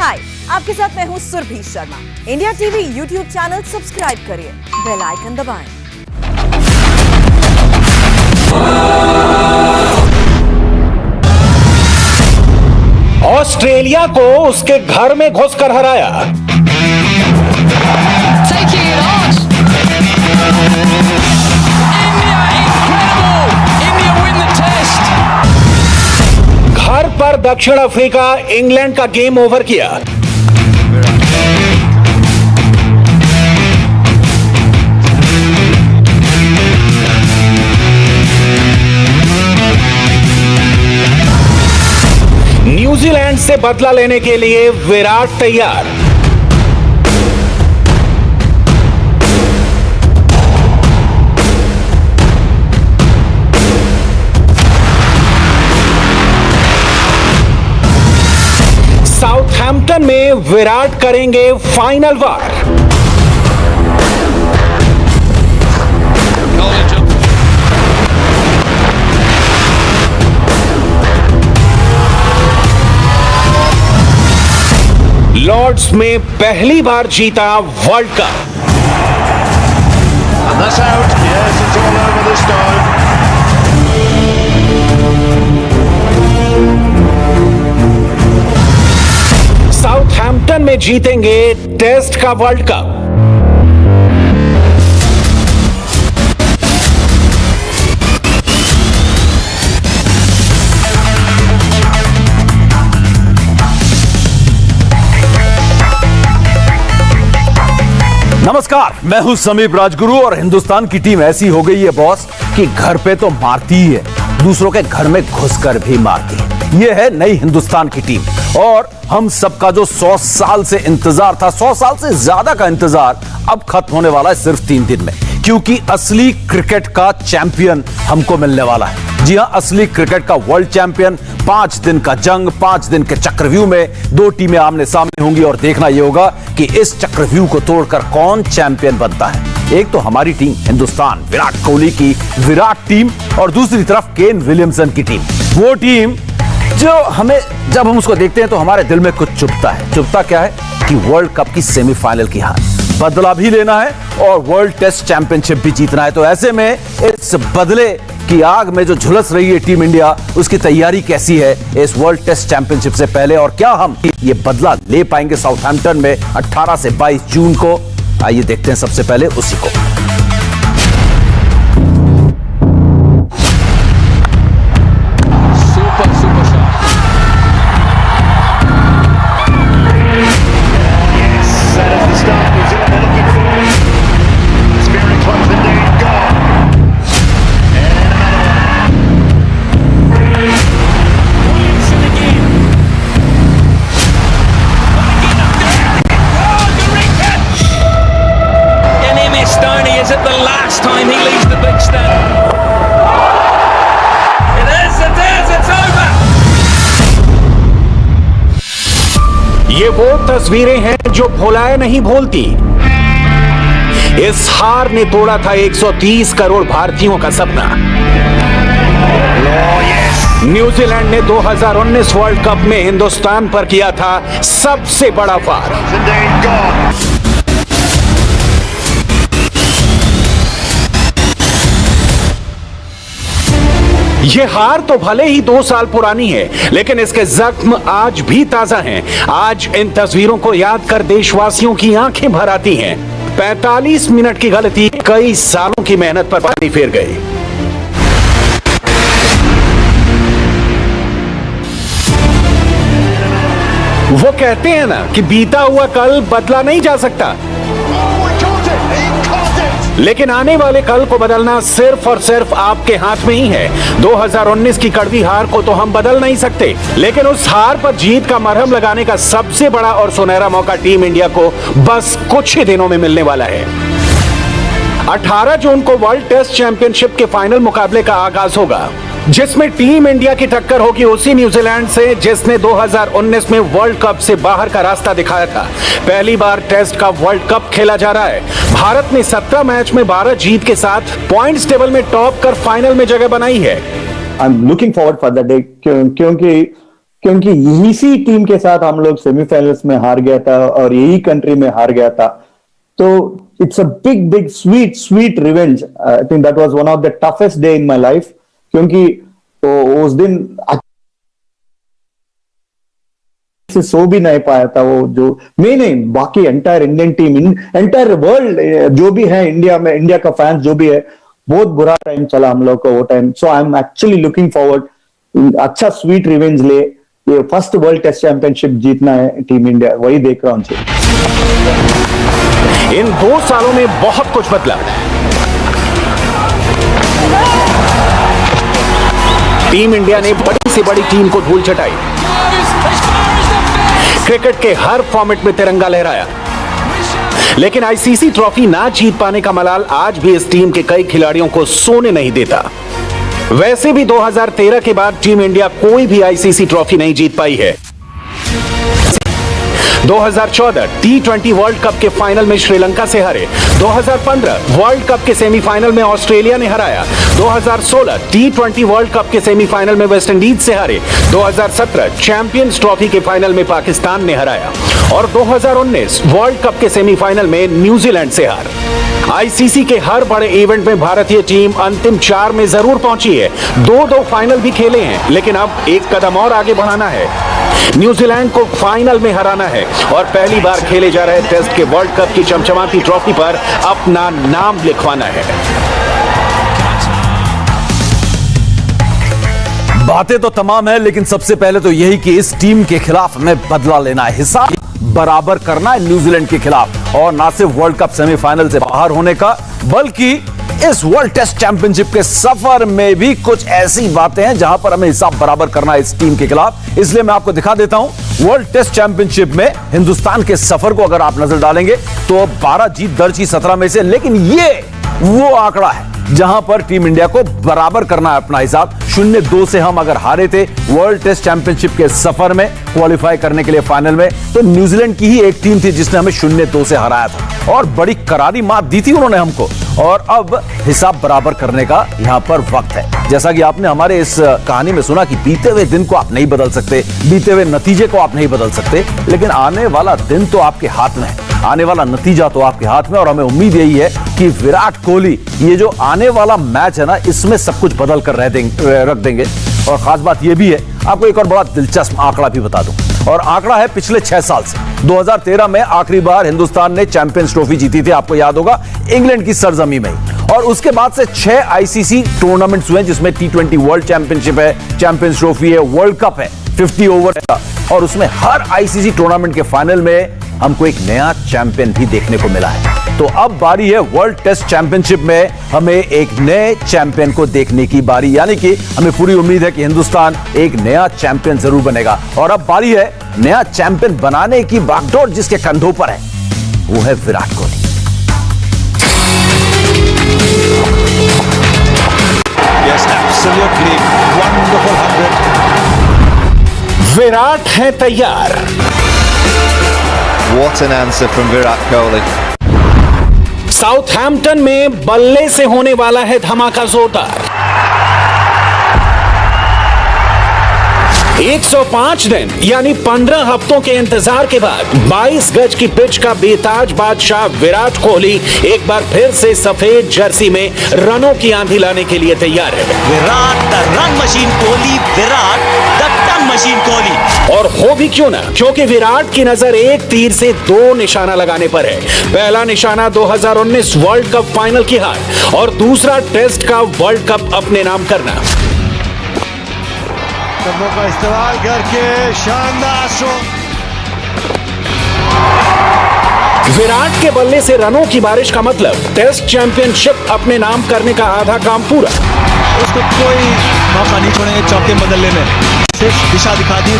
हाय, आपके साथ मैं हूँ Surabhi Sharma. India TV YouTube channel subscribe करिए, बेल आइकन दबाएं। ऑस्ट्रेलिया को उसके घर में घुसकर हराया। घर पर दक्षिण अफ्रीका इंग्लैंड का गेम ओवर किया। न्यूजीलैंड से बदला लेने के लिए विराट तैयार। साउथहैम्पटन में विराट करेंगे फाइनल वार। लॉर्ड्स में पहली बार जीता वर्ल्ड कप। साउथहैम्पटन में जीतेंगे टेस्ट का वर्ल्ड कप। नमस्कार, मैं हूं समीप राजगुरु और हिंदुस्तान की टीम ऐसी हो गई है बॉस कि घर पे तो मारती ही है, दूसरों के घर में घुसकर भी मारती है। ये है नई हिंदुस्तान की टीम और हम सबका जो 100 साल से इंतजार था, 100 साल से ज्यादा का इंतजार अब खत्म होने वाला है सिर्फ 3 दिन में, क्योंकि असली क्रिकेट का चैंपियन हमको मिलने वाला है। जी हां, असली क्रिकेट का वर्ल्ड चैंपियन। 5 दिन का जंग, 5 दिन के चक्रव्यूह में 2 टीमें आमने सामने होंगी और देखना यह होगा कि इस चक्रव्यूह को तोड़कर कौन चैंपियन बनता है। एक तो हमारी टीम हिंदुस्तान, विराट कोहली की विराट टीम, और दूसरी तरफ केन विलियमसन की टीम। वो टीम जो हमें, जब हम उसको देखते हैं तो हमारे दिल में कुछ चुभता है। चुभता क्या है कि वर्ल्ड कप की सेमीफाइनल की हार, बदला भी लेना है और वर्ल्ड टेस्ट चैंपियनशिप भी जीतना है। तो ऐसे में इस बदले की आग में जो झुलस रही है टीम इंडिया, उसकी तैयारी कैसी है इस वर्ल्ड टेस्ट चैंपियनशिप से पहले, और क्या हम ये बदला ले पाएंगे साउथहैम्पटन में 18 से 22 जून को? आइए देखते हैं सबसे पहले उसी को। Is it the last time he leaves the big stand? It is, it's over! ये वो तस्वीरें हैं जो भुलाए नहीं भूलती। इस हार ने तोड़ा था 130 करोड़ भारतीयों का सपना। न्यूजीलैंड ने 2019 वर्ल्ड कप में हिंदुस्तान पर किया था सबसे बड़ा वार। ये हार तो भले ही 2 साल पुरानी है, लेकिन इसके जख्म आज भी ताजा हैं। आज इन तस्वीरों को याद कर देशवासियों की आंखें भर आती हैं। 45 मिनट की गलती कई सालों की मेहनत पर पानी फेर गई। वो कहते हैं ना कि बीता हुआ कल बदला नहीं जा सकता, लेकिन आने वाले कल को बदलना सिर्फ और सिर्फ आपके हाथ में ही है। 2019 की कड़वी हार को तो हम बदल नहीं सकते, लेकिन उस हार पर जीत का मरहम लगाने का सबसे बड़ा और सुनहरा मौका टीम इंडिया को बस कुछ ही दिनों में मिलने वाला है। 18 जून को वर्ल्ड टेस्ट चैंपियनशिप के फाइनल मुकाबले का आगाज होगा, जिसमें टीम इंडिया की टक्कर होगी उसी न्यूजीलैंड से जिसने 2019 में वर्ल्ड कप से बाहर का रास्ता दिखाया था। पहली बार टेस्ट का वर्ल्ड कप खेला जा रहा है। भारत ने 17 मैच में 12 जीत के साथ पॉइंट्स टेबल में टॉप कर फाइनल में जगह बनाई है। I am looking forward for that day, क्योंकि क्योंकि इसी टीम के साथ हम लोग सेमीफाइनल्स में हार गया था और यही कंट्री में हार गया था। तो it's a big sweet revenge. I think that was one of the toughest day in my life, क्योंकि उस दिन से सो भी नहीं पाया था। वो जो मैं नहीं, बाकी entire Indian team, entire world जो भी है इंडिया में, इंडिया का फैंस जो भी है, बहुत बुरा टाइम चला हम लोग को वो time. So I am actually looking forward, अच्छा स्वीट रिवेंज ले, ये फर्स्ट वर्ल्ड टेस्ट चैंपियनशिप जीतना है टीम इंडिया, वही देख रहा हूं। इन 2 सालों में बहुत कुछ बदला। टीम इंडिया ने बड़ी से बड़ी टीम को धूल चटाई, क्रिकेट के हर फॉर्मेट में तिरंगा लहराया, लेकिन आईसीसी ट्रॉफी ना जीत पाने का मलाल आज भी इस टीम के कई खिलाड़ियों को सोने नहीं देता। वैसे भी 2013 के बाद टीम इंडिया कोई भी आईसीसी ट्रॉफी नहीं जीत पाई है। 2014 T20 वर्ल्ड कप के फाइनल में श्रीलंका से हारे, 2015 वर्ल्ड कप के सेमीफाइनल में ऑस्ट्रेलिया ने हराया, 2016 T20 वर्ल्ड कप के सेमीफाइनल में वेस्टइंडीज से हारे, 2017 चैंपियंस ट्रॉफी के फाइनल में पाकिस्तान ने हराया और 2019 वर्ल्ड कप के सेमीफाइनल में न्यूजीलैंड से हार। आईसीसी के हर बड़े इवेंट में भारतीय टीम अंतिम 4 में जरूर पहुंची है, 2 फाइनल भी खेले हैं, लेकिन अब एक कदम और आगे बढ़ाना है। न्यूजीलैंड को फाइनल में हराना है और पहली बार खेले जा रहे टेस्ट के वर्ल्ड कप की चमचमाती ट्रॉफी पर अपना नाम लिखवाना है। बातें तो तमाम है, लेकिन सबसे पहले तो यही कि इस टीम के खिलाफ हमें बदला लेना है, हिसाब बराबर करना है न्यूजीलैंड के खिलाफ, और ना सिर्फ वर्ल्ड कप सेमीफाइनल से बाहर होने का, बल्कि इस वर्ल्ड टेस्ट चैंपियनशिप के सफर में भी कुछ ऐसी बातें हैं जहां पर हमें हिसाब बराबर करना है इस टीम के खिलाफ। इसलिए मैं आपको दिखा देता हूं वर्ल्ड टेस्ट चैंपियनशिप में हिंदुस्तान के सफर को अगर आप नजर डालेंगे तो 12 जीत दर्ज की 17 में से, लेकिन ये वो आंकड़ा है जहां पर टीम इंडिया को बराबर करना है अपना हिसाब। 0-2 से हम अगर हारे थे वर्ल्ड टेस्ट चैंपियनशिप के सफर में क्वालिफाई करने के लिए फाइनल में, तो न्यूजीलैंड की ही एक टीम थी जिसने हमें 0-2 से हराया था और बड़ी करारी मात दी थी उन्होंने हमको, और अब हिसाब बराबर करने का यहां पर वक्त है। जैसा कि आपने हमारे इस कहानी में सुना कि बीते हुए दिन को आप नहीं बदल सकते, बीते हुए नतीजे को आप नहीं बदल सकते, लेकिन आने वाला दिन तो आपके हाथ में है, आने वाला नतीजा तो आपके हाथ में। और हमें उम्मीद यही है कि विराट कोहली ये जो आने वाला मैच है ना, इसमें सब कुछ बदल कर रख देंगे। और खास बात यह भी है, आपको एक और बड़ा दिलचस्प आंकड़ा भी बता दूं, और आंकड़ा है पिछले 6 साल से। 2013 में आखिरी बार हिंदुस्तान ने चैंपियंस ट्रॉफी जीती थी, आपको याद होगा, इंग्लैंड की सरजमी में, और उसके बाद से 6 आईसीसी टूर्नामेंट्स हुए जिसमें T20 वर्ल्ड चैंपियनशिप है, चैंपियंस ट्रॉफी है, वर्ल्ड कप है 50 ओवर का, और उसमें हर आईसीसी टूर्नामेंट के फाइनल में हमको एक नया चैंपियन भी देखने को मिला है। तो अब बारी है वर्ल्ड टेस्ट चैंपियनशिप में हमें एक नए चैंपियन को देखने की बारी, यानी कि हमें पूरी उम्मीद है कि हिंदुस्तान एक नया चैंपियन जरूर बनेगा। और अब बारी है नया चैंपियन बनाने की बागडोर जिसके कंधों पर है, वो है Virat Kohli. Yes, absolutely wonderful 100. Virat है तैयार। What an answer from Virat Kohli. Southampton में बल्ले से होने वाला है धमाका जोरदार। 105 दिन यानी 15 हफ्तों के इंतजार के बाद 22 गज की पिच का बेताज बादशाह विराट कोहली एक बार फिर से सफेद जर्सी में रनों की आंधी लाने के लिए तैयार है। Virat the run machine Kohli, Virat the ton machine Kohli. और हो भी क्यों ना, क्योंकि विराट की नजर एक तीर से 2 निशाना लगाने पर है। पहला निशाना 2019 वर्ल्ड कप फाइनल की हार और दूसरा टेस्ट का वर्ल्ड कप अपने नाम करना। कदमों का इस्तेमाल करके शानदार शॉट। विराट के बल्ले से रनों की बारिश का मतलब टेस्ट चैंपियनशिप अपने नाम करने का आधा काम पूरा। उसको कोई मौका नहीं छोड़ेंगे चौके बदलने में, सिर्फ दिशा दिखा दी।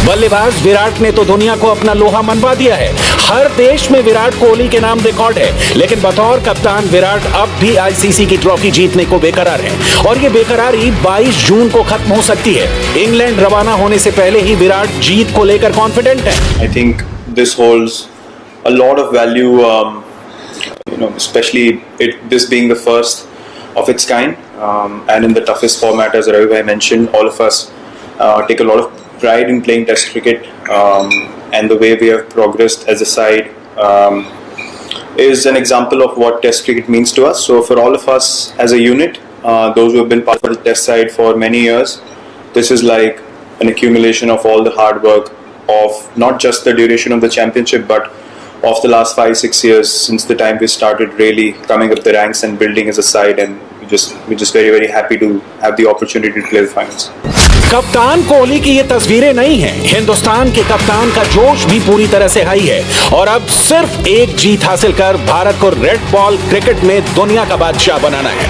बल्लेबाज विराट ने तो दुनिया को अपना लोहा मनवा दिया है। हर देश में विराट कोहली के नाम रिकॉर्ड है, लेकिन बतौर कप्तान विराट अब भी आईसीसी की ट्रॉफी जीतने को बेकरार है और ये बेकरारी 22 जून को खत्म हो सकती है। इंग्लैंड रवाना होने से पहले ही विराट जीत को लेकर कॉन्फिडेंट है। I think this holds a lot of value, especially this being the first of its kind. and in the toughest format, as Ravi Bhai mentioned, all of us take a lot of pride in playing Test cricket, and the way we have progressed as a side is an example of what Test cricket means to us. So for all of us as a unit, those who have been part of the Test side for many years, this is like an accumulation of all the hard work of not just the duration of the championship, but of the last 5-6 years since the time we started really coming up the ranks and building as a side, and we're just very happy to have the opportunity to play the finals. कप्तान कोहली की ये तस्वीरें नहीं हैं। हिंदुस्तान के कप्तान का जोश भी पूरी तरह से हाई है और अब सिर्फ एक जीत हासिल कर भारत को रेड बॉल क्रिकेट में दुनिया का बादशाह बनाना है।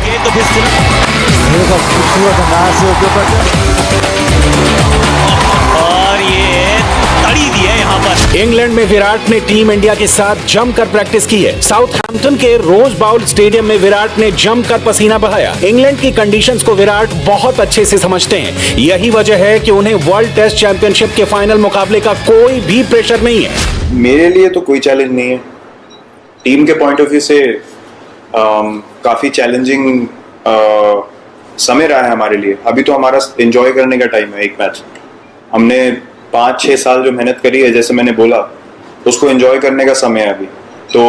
और ये तड़ी दी है यहाँ पर। इंग्लैंड में विराट ने टीम इंडिया के साथ जमकर प्रैक्टिस की है। साउथहैम्पटन के रोज बाउल स्टेडियम में विराट ने जमकर पसीना बहाया। इंग्लैंड की कंडीशंस को विराट बहुत अच्छे से समझते हैं। यही वजह है कि उन्हें वर्ल्ड टेस्ट चैंपियनशिप के फाइनल मुकाबले का कोई भी प्रेशर नहीं है। मेरे लिए तो कोई चैलेंज नहीं है। टीम के पॉइंट ऑफ व्यू से काफी चैलेंजिंग समय रहा है हमारे लिए। अभी तो हमारा एंजॉय करने का टाइम है। एक मैच हमने 5-6 साल जो मेहनत करी है, जैसे मैंने बोला, उसको एंजॉय करने का समय है अभी। तो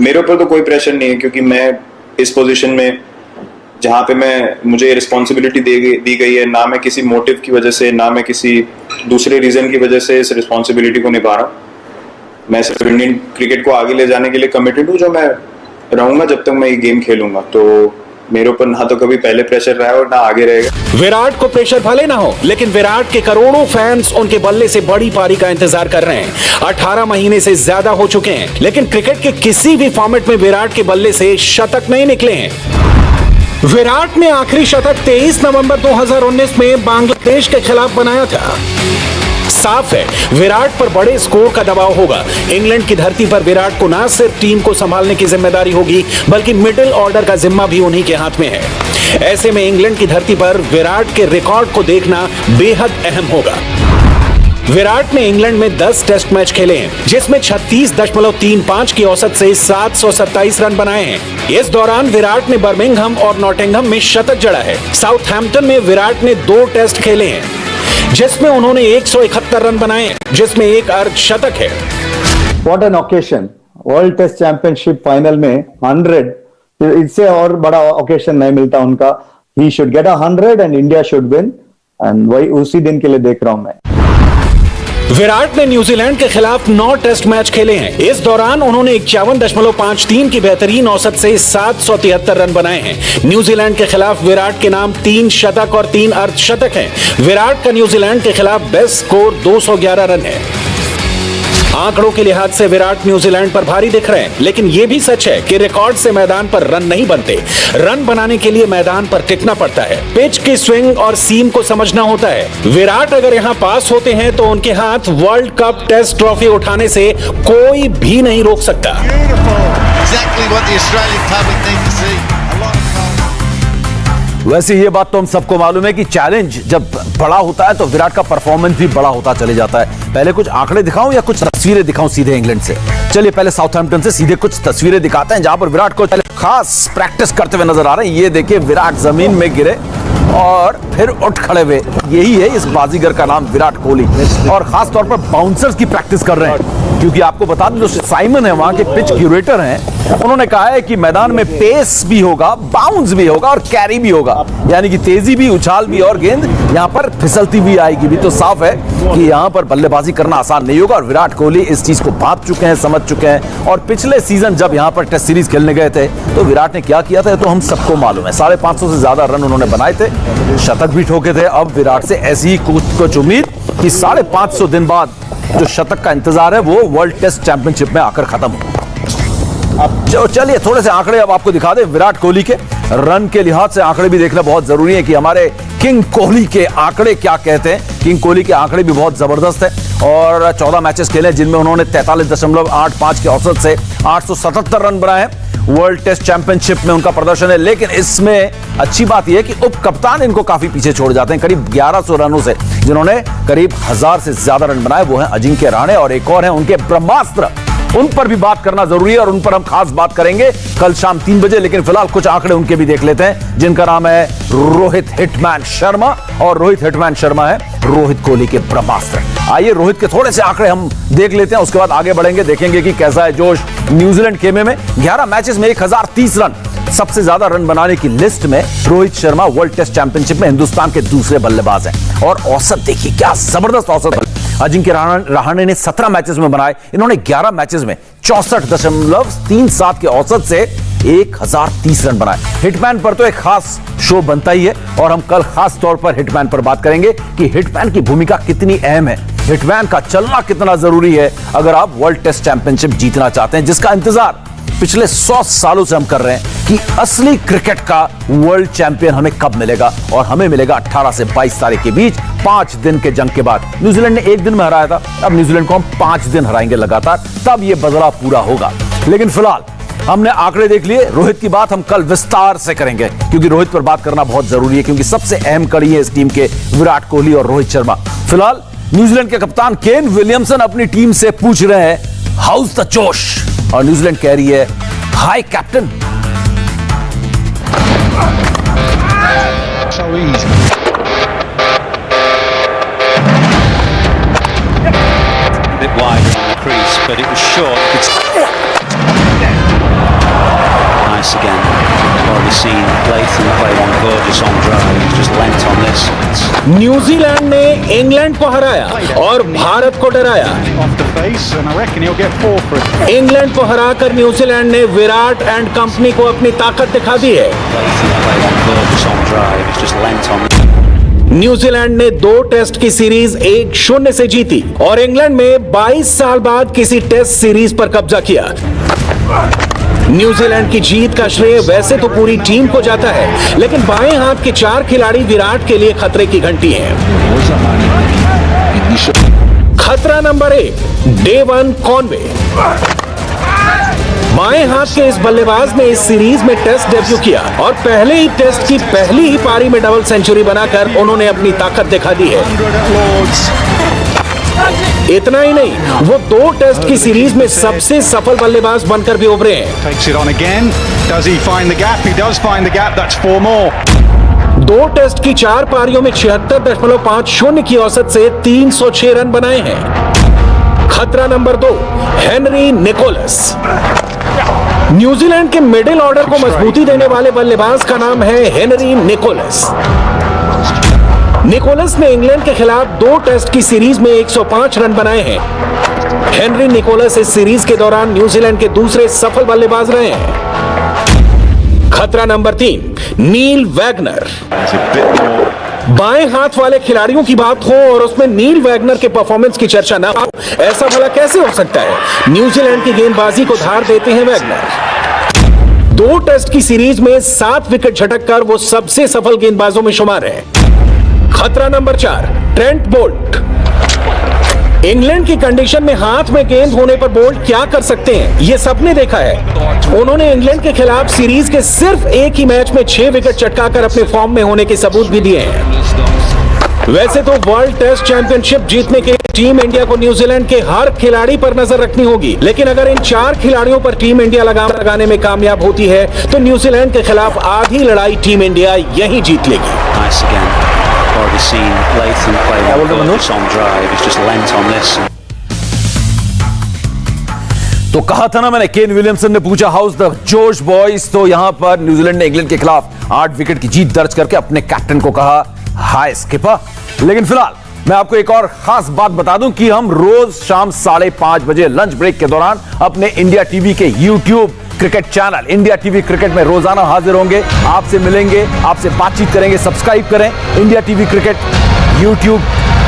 मेरे ऊपर तो कोई प्रेशर नहीं है, क्योंकि मैं इस पोजीशन में जहाँ पे मुझे रिस्पॉन्सिबिलिटी दी गई है, ना मैं किसी मोटिव की वजह से, ना मैं किसी दूसरे रीजन की वजह से इस रिस्पॉन्सिबिलिटी को निभा रहा हूँ। मैं सिर्फ इंडियन क्रिकेट को आगे ले जाने के लिए कमिटेड हूँ, जो मैं रहूंगा जब तक मैं ये गेम खेलूंगा। तो मेरे ऊपर ना तो कभी पहले प्रेशर रहा है और ना आगे रहेगा। विराट को प्रेशर भले ना हो, लेकिन विराट के करोड़ों फैंस उनके बल्ले से बड़ी पारी का इंतजार कर रहे हैं। 18 महीने से ज्यादा हो चुके हैं, लेकिन क्रिकेट के किसी भी फॉर्मेट में विराट के बल्ले से शतक नहीं निकले हैं। विराट ने आखिरी शतक 23 नवंबर 2019 में बांग्लादेश के खिलाफ बनाया था। साफ है, विराट पर बड़े स्कोर का दबाव होगा। इंग्लैंड की धरती पर विराट को न सिर्फ टीम को संभालने की जिम्मेदारी होगी, बल्कि मिडिल ऑर्डर का जिम्मा भी उन्हीं के हाथ में है। ऐसे में इंग्लैंड की धरती पर विराट के रिकॉर्ड को देखना बेहद अहम होगा। विराट ने इंग्लैंड में 10 टेस्ट मैच खेले हैं, जिसमें 36.35 की औसत से 727 रन बनाए हैं। इस दौरान विराट ने बर्मिंघम और नॉटिंघम में शतक जड़ा है। साउथहैम्पटन में विराट ने 2 टेस्ट खेले हैं, जिसमें उन्होंने 171 रन बनाए, जिसमें एक अर्धशतक है। What an occasion! World test championship final में 100, इससे और बड़ा ओकेशन नहीं मिलता उनका। He should get 100 and India should win, and वही उसी दिन के लिए देख रहा हूं मैं। विराट ने न्यूजीलैंड के खिलाफ 9 टेस्ट मैच खेले हैं। इस दौरान उन्होंने 51.53 की बेहतरीन औसत से 773 रन बनाए हैं। न्यूजीलैंड के खिलाफ विराट के नाम 3 शतक और 3 अर्धशतक हैं। विराट का न्यूजीलैंड के खिलाफ बेस्ट स्कोर 211 रन है। आंकड़ों के लिहाज से विराट न्यूजीलैंड पर भारी दिख रहे हैं, लेकिन यह भी सच है कि रिकॉर्ड से मैदान पर रन नहीं बनते। रन बनाने के लिए मैदान पर टिकना पड़ता है, पिच की स्विंग और सीम को समझना होता है। विराट अगर यहां पास होते हैं तो उनके हाथ वर्ल्ड कप टेस्ट ट्रॉफी उठाने से कोई भी नहीं रोक सकता। वैसे ये बात तो हम सबको मालूम है कि चैलेंज जब बड़ा होता है तो विराट का परफॉर्मेंस भी बड़ा होता चले जाता है। पहले कुछ आंकड़े दिखाऊं या कुछ तस्वीरें दिखाऊं सीधे इंग्लैंड से? चलिए पहले साउथहैम्पटन से सीधे कुछ तस्वीरें दिखाते हैं, जहां पर विराट को खास प्रैक्टिस करते हुए नजर आ रहे हैं। ये देखिए, विराट जमीन में गिरे और फिर उठ खड़े हुए। यही है इस बाजीगर का नाम, विराट कोहली। और खास तौर पर बाउंसर्स की प्रैक्टिस कर रहे हैं, क्योंकि आपको बता दें जो साइमन है वहां के पिच क्यूरेटर हैं, उन्होंने कहा है कि मैदान में पेस भी होगा, बाउंस भी होगा और कैरी भी होगा, यानी कि तेजी भी, उछाल भी, और गेंद यहां पर फिसलती भी आएगी भी। तो साफ है कि यहां पर बल्लेबाजी करना आसान नहीं होगा और विराट कोहली इस चीज को भांप चुके हैं, समझ चुके हैं। और पिछले सीजन जब यहां पर टेस्ट सीरीज खेलने गए थे तो विराट ने क्या किया था तो हम सबको मालूम है। 550 से ज्यादा रन उन्होंने बनाए थे, शतक भी ठोके थे। अब विराट से ऐसी ही कुछ उम्मीद कि 550 दिन बाद जो शतक का इंतजार है वो वर्ल्ड टेस्ट चैंपियनशिप में आकर खत्म हो। अब चलिए थोड़े से आंकड़े अब आपको दिखा दें। विराट कोहली के रन के लिहाज से आंकड़े भी देखना बहुत जरूरी है कि हमारे किंग कोहली के आंकड़े क्या कहते हैं। किंग कोहली के आंकड़े भी बहुत जबरदस्त है और 14 मैचेस खेले जिनमें उन्होंने 43.85 की औसत से 877 रन बनाए हैं। वर्ल्ड टेस्ट चैंपियनशिप में उनका प्रदर्शन है, लेकिन इसमें अच्छी बात यह है कि उप कप्तान इनको काफी पीछे छोड़ जाते हैं, करीब 1100 रनों से। जिन्होंने करीब 1000 से ज्यादा रन बनाए वो हैं अजिंक्य रहाणे और एक और हैं उनके ब्रह्मास्त्र उन पर भी बात करना जरूरी है और उन पर हम खास बात करेंगे कल शाम 3 बजे। लेकिन फिलहाल कुछ आंकड़े उनके भी देख लेते हैं, जिनका नाम है रोहित हिटमैन शर्मा। और रोहित हिटमैन शर्मा है रोहित कोहली के ब्रह्मास्त्र। आइए रोहित के थोड़े से आंकड़े हम देख लेते हैं, उसके बाद आगे बढ़ेंगे, देखेंगे कि कैसा है जोश न्यूजीलैंड खेमे में। 11 मैचेस में 1030 रन, सबसे ज्यादा रन बनाने की लिस्ट में Rohit Sharma world test championship में हिंदुस्तान के दूसरे बल्लेबाज हैं। और औसत देखिए, क्या जबरदस्त औसत है। अजिंक्य रहाणे ने 17 मैचेस में बनाए, इन्होंने 11 मैचेस में 64.37 के औसत से 1030 रन बनाए। हिटमैन पर तो एक खास शो बनता ही है और हम कल खास तौर पर हिटमैन पर बात करेंगे कि हिटमैन की भूमिका कितनी अहम है, हिटमैन का चलना कितना जरूरी है अगर आप वर्ल्ड टेस्ट चैंपियनशिप जीतना चाहते हैं, जिसका इंतजार पिछले 100 सालों से हम कर रहे हैं कि असली क्रिकेट का वर्ल्ड चैंपियन हमें कब मिलेगा। और हमें मिलेगा 18 से 22 तारीख के बीच, 5 दिन के जंग के बाद। न्यूजीलैंड ने 1 दिन में हराया था, अब न्यूजीलैंड को हम 5 दिन हराएंगे लगातार, तब यह बदलाव पूरा होगा। लेकिन फिलहाल हमने आंकड़े देख लिए, रोहित की बात हम कल विस्तार से करेंगे क्योंकि रोहित पर बात करना बहुत जरूरी है, क्योंकि सबसे अहम कड़ी है इस टीम के विराट कोहली और रोहित शर्मा। फिलहाल न्यूजीलैंड के कप्तान केन विलियमसन अपनी टीम से पूछ रहे हैं हाउस द जोश, और न्यूजीलैंड कह रही है हाय captain. So easy. A bit wide on the crease, but it was short. It's nice again. Well, we've seen Latham play one gorgeous on drive. He's just lent on this. New Zealand ने England को हराया और भारत को डराया। Off the face, and I reckon he'll get 4 for it. England को हराकर New Zealand ने Virat and company को अपनी ताकत दिखा दी है। Latham play one gorgeous on drive. He's just lent on. New Zealand ने 2 टेस्ट की सीरीज 1-0 से जीती और इंग्लैंड में 22 साल बाद किसी टेस्ट सीरीज पर कब्जा किया। न्यूजीलैंड की जीत का श्रेय वैसे तो पूरी टीम को जाता है, लेकिन बाएं हाथ के 4 खिलाड़ी विराट के लिए खतरे की घंटी हैं। खतरा नंबर 1, डेवन कॉनवे। बाएं हाथ के इस बल्लेबाज ने इस सीरीज में टेस्ट डेब्यू किया और पहले ही टेस्ट की पहली ही पारी में डबल सेंचुरी बनाकर उन्होंने अपनी ताकत दिखा दी है। 100 at Lords. इतना ही नहीं, वो 2 टेस्ट की सीरीज में सबसे सफल बल्लेबाज बनकर भी उभरे हैं। Takes it on again. Does he find the gap? He does find the gap. That's 4 more. 2 test की 4 पारियों में 76.50 की औसत से 306 रन बनाए हैं। खतरा नंबर 2, हेनरी निकोलस। न्यूजीलैंड के मिडिल ऑर्डर को मजबूती देने वाले बल्लेबाज का नाम है हेनरी निकोलस। निकोलस ने इंग्लैंड के खिलाफ 2 टेस्ट की सीरीज में 105 रन बनाए हैं। हेनरी निकोलस इस सीरीज के दौरान न्यूजीलैंड के दूसरे सफल बल्लेबाज रहे हैं। खतरा number 3, Neil Wagner. There's a bit more. बाएं हाथ वाले खिलाड़ियों की बात हो और उसमें नील वैगनर के परफॉर्मेंस की चर्चा ना हो, ऐसा भला कैसे हो सकता है? न्यूजीलैंड की गेंदबाजी को धार देते हैं वैगनर। 2 टेस्ट की सीरीज में 7 विकेट झटककर वो सबसे सफल गेंदबाजों में शुमार है। खतरा नंबर 4, ट्रेंट बोल्ट। इंग्लैंड की कंडीशन में हाथ में गेंद होने पर बोल्ट क्या कर सकते हैं, ये सबने देखा है। उन्होंने इंग्लैंड के खिलाफ सीरीज के सिर्फ एक ही मैच में 6 विकेट चटकाकर अपने फॉर्म में होने के सबूत भी दिए हैं। वैसे तो वर्ल्ड टेस्ट चैंपियनशिप जीतने के लिए टीम इंडिया को न्यूजीलैंड के हर खिलाड़ी पर नजर रखनी होगी, लेकिन अगर इन 4 खिलाड़ियों पर टीम इंडिया लगाम लगाने में कामयाब होती है तो न्यूजीलैंड के खिलाफ आधी लड़ाई टीम इंडिया यहीं जीत लेगी। Nice again. Already seen Latham play one gorgeous on drive. He's just lent on this. तो कहा था ना मैंने, केन विलियमसन ने पूछा हाउस द जोश बॉयज, तो यहां पर न्यूजीलैंड ने इंग्लैंड के खिलाफ 8 विकेट की जीत दर्ज करके अपने कैप्टन को कहा हाय स्किपर। लेकिन फिलहाल मैं आपको एक और खास बात बता दूं कि हम रोज शाम 5:30 बजे लंच ब्रेक के दौरान अपने इंडिया टीवी के YouTube cricket channel India TV cricket में रोजाना हाजिर होंगे, आपसे मिलेंगे, आपसे बातचीत करेंगे। सब्सक्राइब करें India TV cricket YouTube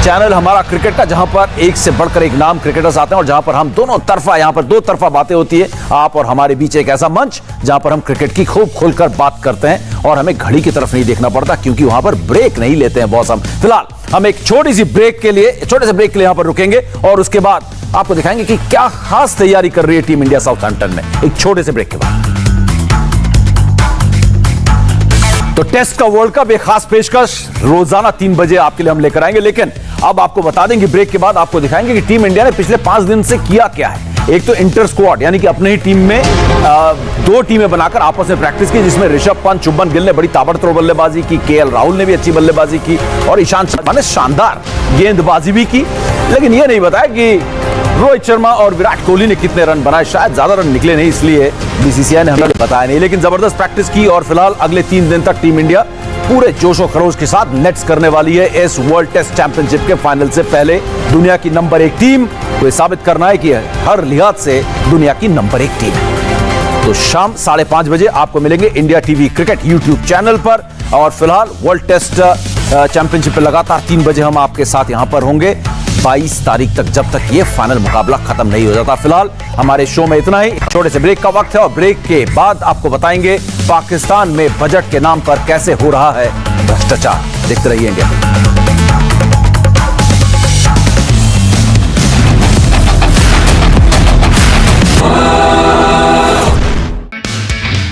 channel हमारा क्रिकेट का, जहां पर एक से बढ़कर एक नाम क्रिकेटर्स आते हैं और जहां पर हम दोनों तरफा, यहां पर 2 तरफा बातें होती है। आप और हमारे बीच एक ऐसा मंच जहां पर हम क्रिकेट की खूब खुलकर बात करते हैं और हमें घड़ी की तरफ नहीं देखना पड़ता, क्योंकि वहां पर ब्रेक नहीं लेते हैं बॉस। हम फिलहाल हम एक छोटे से ब्रेक के लिए यहां पर रुकेंगे और उसके बाद आपको दिखाएंगे कि क्या खास तैयारी कर रही है टीम इंडिया साउथहैम्पटन में, एक छोटे से ब्रेक के बाद। तो टेस्ट का वर्ल्ड कप एक खास पेशकश रोजाना 3 बजे आपके लिए हम लेकर आएंगे, लेकिन अब आपको बता देंगे ब्रेक के बाद आपको दिखाएंगे कि टीम इंडिया ने पिछले 5 दिन से किया क्या है। एक तो इंटर स्क्वाड यानी कि अपने ही टीम में 2 टीमें बनाकर आपस में प्रैक्टिस की, जिसमें ऋषभ पंत, शुभमन गिल ने बड़ी ताबड़तोड़ बल्लेबाजी की, केएल राहुल ने भी अच्छी बल्लेबाजी की और ईशांत शर्मा ने शानदार गेंदबाजी भी की। लेकिन यह नहीं बताया कि रोहित शर्मा और विराट कोहली ने कितने रन बनाए। शायद ज्यादा रन निकले नहीं, इसलिए बीसीसीआई ने हमें बताया नहीं, लेकिन जबरदस्त प्रैक्टिस की और फिलहाल अगले 3 दिन तक टीम इंडिया पूरे जोशो खरोश के साथ नेट्स करने वाली है इस वर्ल्ड टेस्ट चैंपियनशिप के फाइनल से पहले। दुनिया की नंबर 1 टीम को यह साबित करना है कि हर लिहाज से दुनिया की नंबर 1 टीम है। तो शाम 5:30 बजे आपको मिलेंगे India TV cricket YouTube channel पर, और फिलहाल वर्ल्ड टेस्ट चैंपियनशिप पे लगातार 3 बजे हम आपके साथ यहां पर होंगे 22 तारीख तक, जब तक ये फाइनल मुकाबला खत्म नहीं हो जाता। फिलहाल हमारे शो में इतना ही, छोटे से ब्रेक का वक्त है और ब्रेक के बाद आपको बताएंगे पाकिस्तान में बजट के नाम पर कैसे हो रहा है भ्रष्टाचार। देखते रहिए India.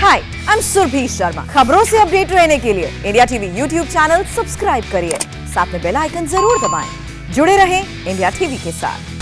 Hi, I am Surabhi Sharma. खबरों से अपडेट रहने के लिए India TV YouTube channel subscribe करिए, साथ में बेल आइकन जरूर दबाएं। जुड़े रहें इंडिया टीवी के साथ।